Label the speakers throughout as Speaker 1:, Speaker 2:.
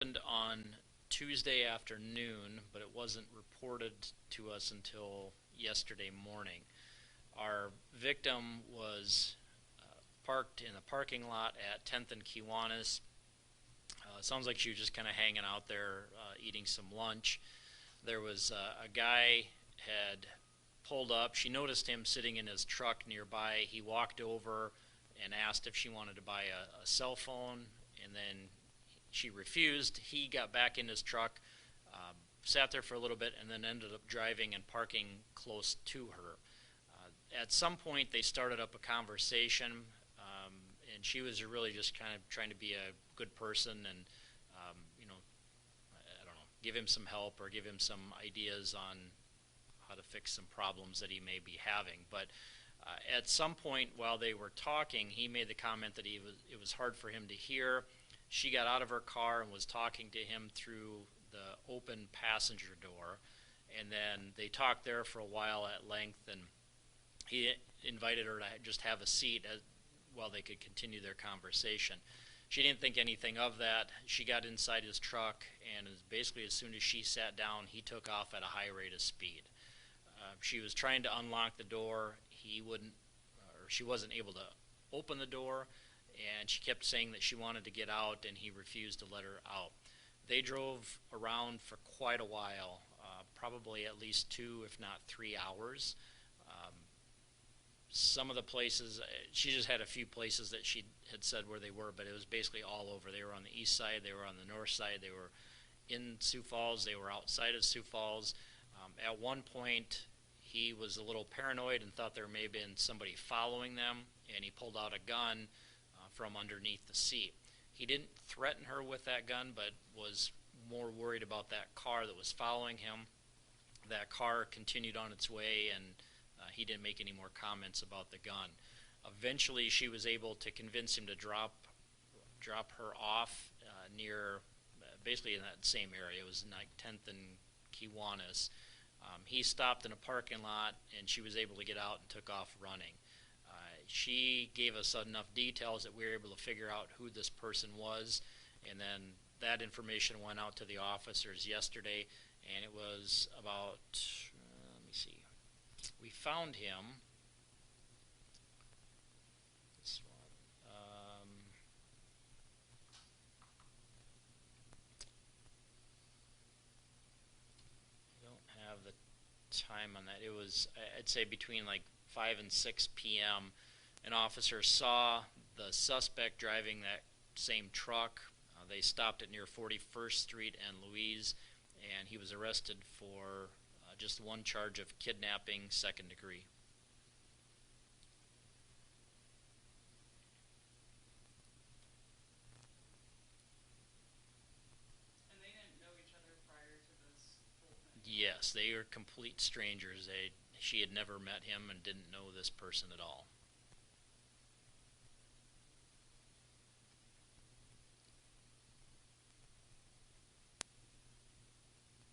Speaker 1: Happened on Tuesday afternoon, but it wasn't reported to us until yesterday morning. Our victim was parked in a parking lot at 10th and Kiwanis. Sounds like she was just kind of hanging out there eating some lunch. There was a guy had pulled up. She noticed him sitting in his truck nearby. He walked over and asked if she wanted to buy a cell phone, and then she refused. He got back in his truck, sat there for a little bit, and then ended up driving and parking close to her. At some point, they started up a conversation, and she was really just kind of trying to be a good person and, I don't know, give him some help or give him some ideas on how to fix some problems that he may be having. But at some point while they were talking, he made the comment that it was hard for him to hear. She got out of her car and was talking to him through the open passenger door, and then they talked there for a while at length, and he invited her to just have a seat while they could continue their conversation. She didn't think anything of that. She got inside his truck, and basically as soon as she sat down, he took off at a high rate of speed. She was trying to unlock the door. He wouldn't, or she wasn't able to open the door, and she kept saying that she wanted to get out, and he refused to let her out. They drove around for quite a while, probably at least 2, if not 3 hours. Some of the places, she just had a few places that she had said where they were, but it was basically all over. They were on the east side, they were on the north side, they were in Sioux Falls, they were outside of Sioux Falls. At one point, he was a little paranoid and thought there may have been somebody following them, and he pulled out a gun from underneath the seat. He didn't threaten her with that gun, but was more worried about that car that was following him. That car continued on its way, and he didn't make any more comments about the gun. Eventually, she was able to convince him to drop her off near, basically in that same area. It was like 10th and Kiwanis. He stopped in a parking lot, and she was able to get out and took off running. She gave us enough details that we were able to figure out who this person was, and then that information went out to the officers yesterday, and it was about, let me see, we found him, this one, I don't have the time on that. It was, I'd say between like 5 and 6 p.m. An officer saw the suspect driving that same truck. They stopped it near 41st Street and Louise, and he was arrested for just one charge of kidnapping, second degree.
Speaker 2: And they didn't know each other prior to this whole thing?
Speaker 1: Yes, they were complete strangers. She had never met him and didn't know this person at all.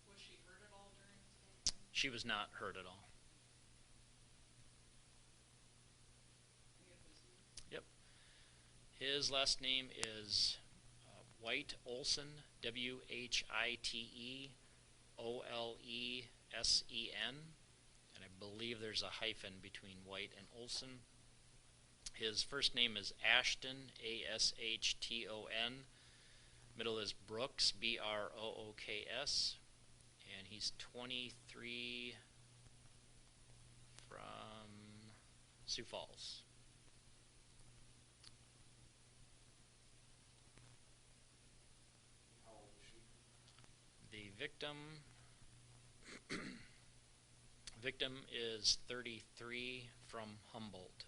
Speaker 2: Was she hurt at all during this whole thing?
Speaker 1: She was not hurt at all.
Speaker 2: Any of his names?
Speaker 1: Yep. His last name is White Olsen, Whiteolesen, and I believe there's a hyphen between White and Olsen. His first name is Ashton, Ashton. Middle is Brooks, Brooks, and he's 23 from Sioux Falls.
Speaker 3: How old is she?
Speaker 1: The victim is 33 from Humboldt.